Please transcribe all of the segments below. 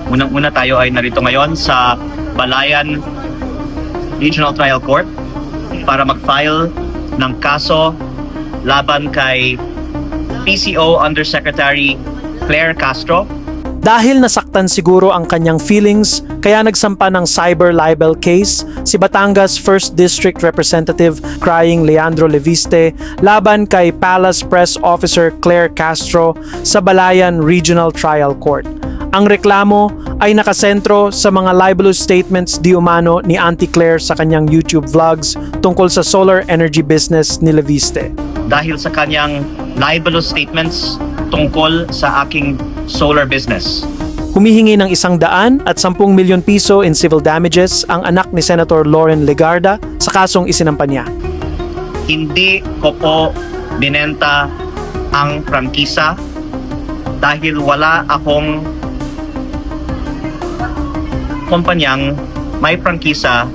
Unang-una tayo ay narito ngayon sa Balayan Regional Trial Court para mag-file ng kaso laban kay PCO Undersecretary Claire Castro. Dahil nasaktan siguro ang kanyang feelings, kaya nagsampa ng cyber libel case si Batangas 1st District Representative Crying Leandro Leviste laban kay Palace Press Officer Claire Castro sa Balayan Regional Trial Court. Ang reklamo ay nakasentro sa mga libelous statements di umano ni Auntie Claire sa kanyang YouTube vlogs tungkol sa solar energy business ni Leviste. Dahil sa kanyang libelous statements tungkol sa aking solar business. Humihingi ng 110 at 10 milyon piso in civil damages ang anak ni Senator Loren Legarda sa kasong isinampa niya. Hindi ko po binenta ang prangkisa dahil wala akong kumpanyang may prangkisa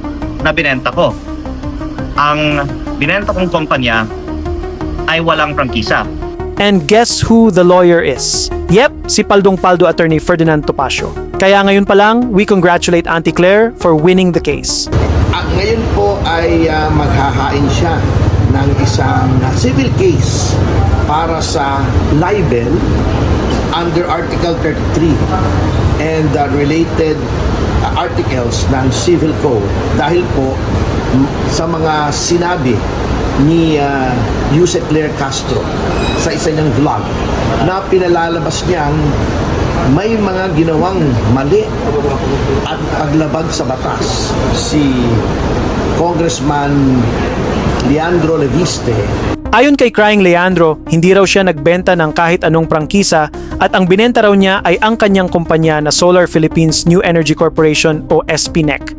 na binenta ko. Ang binenta kong kumpanya ay walang prangkisa. And guess who the lawyer is? Yep, si Paldong-Paldo attorney Ferdinand Topacio. Kaya ngayon pa lang, we congratulate Auntie Claire for winning the case. At ngayon po ay maghahain siya ng isang civil case para sa libel under Article 33 and related articles ng Civil Code dahil po sa mga sinabi ni Yusek Claire Castro sa isa niyang vlog na pinalalabas niyang may mga ginawang mali at paglabag sa batas si Congressman Leandro Leviste. Ayon kay Crying Leandro, hindi raw siya nagbenta ng kahit anong prangkisa at ang binenta raw niya ay ang kanyang kumpanya na Solar Philippines New Energy Corporation o SPNEC.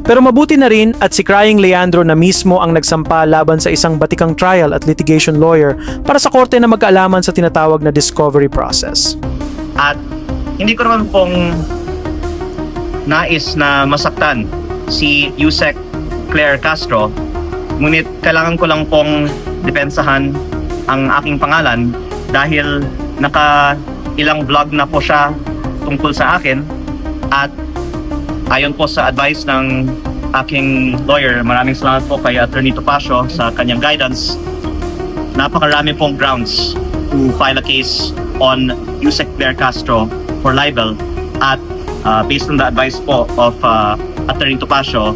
Pero mabuti na rin at si Crying Leandro na mismo ang nagsampa laban sa isang batikang trial at litigation lawyer para sa korte na magkaalaman sa tinatawag na discovery process. At hindi ko naman pong nais na masaktan si Yusek Claire Castro, ngunit kailangan ko lang pong depensahan ang aking pangalan dahil ilang vlog na po siya tungkol sa akin at ayon po sa advice ng aking lawyer, maraming salamat po kay Attorney Topacio sa kanyang guidance. Napakarami pong grounds to file a case on Yusek Claire Castro for libel at based on the advice po of Attorney Topacio,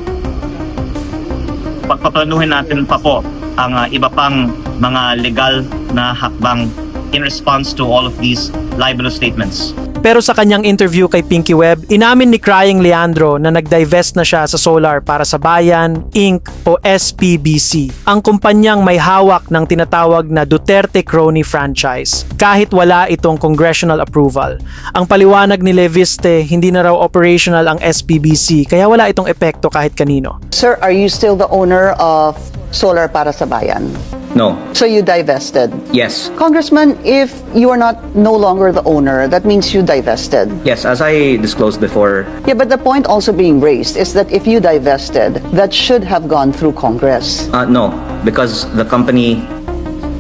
pagpaplanuhin natin pa po ang iba pang mga legal na hakbang in response to all of these libelous statements. Pero sa kanyang interview kay Pinky Web, inamin ni Crying Leandro na nag-divest na siya sa solar para sa Bayan, Inc. o SPBC, ang kumpanyang may hawak ng tinatawag na Duterte Crony franchise, kahit wala itong congressional approval. Ang paliwanag ni Leviste, hindi na raw operational ang SPBC, kaya wala itong epekto kahit kanino. Sir, are you still the owner of Solar para sa Bayan? No. So you divested? Yes. Congressman, if you are no longer the owner, that means you divested. Yes, as I disclosed before, Yeah, but the point also being raised is that if you divested, that should have gone through Congress. no, because the company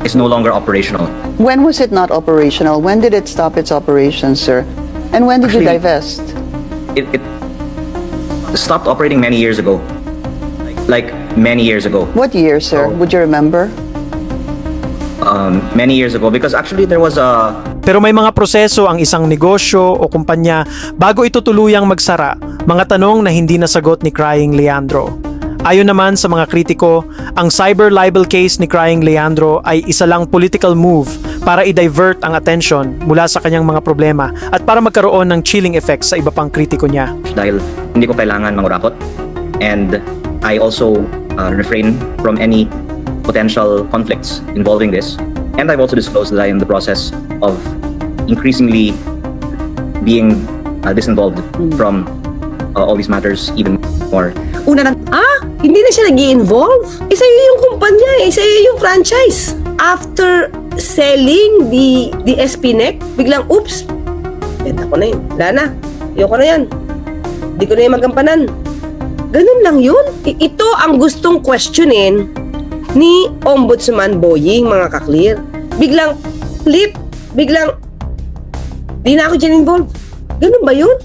is no longer operational. When was it not operational? When did it stop its operations, sir? And when did you Actually- divest? It stopped operating many years ago. Like many years ago. What year, sir? Oh. Would you remember? Many years ago because actually there was a Pero may mga proseso ang isang negosyo o kumpanya bago ito tuluyang magsara, mga tanong na hindi nasagot ni Crying Leandro. Ayon naman sa mga kritiko, ang cyber libel case ni Crying Leandro ay isa lang political move para i-divert ang attention mula sa kanyang mga problema at para magkaroon ng chilling effect sa iba pang kritiko niya. dahil hindi ko kailangan mangurakot and I also refrain from any potential conflicts involving this. And I've also disclosed that I am in the process of increasingly being disinvolved from all these matters even more. Una na, hindi na siya nag-i-involve. Isa yung kumpanya, isa yung franchise. After selling the SPNEC, biglang, oops, benta ko na yun. Wala na. Ayoko na yan. Hindi ko na yung magampanan. Ganun lang yun. Ito ang gustong questionin ni Ombudsman Boying, mga ka-clear. Biglang, flip, biglang, di na ako dyan involved. Ganun ba yun?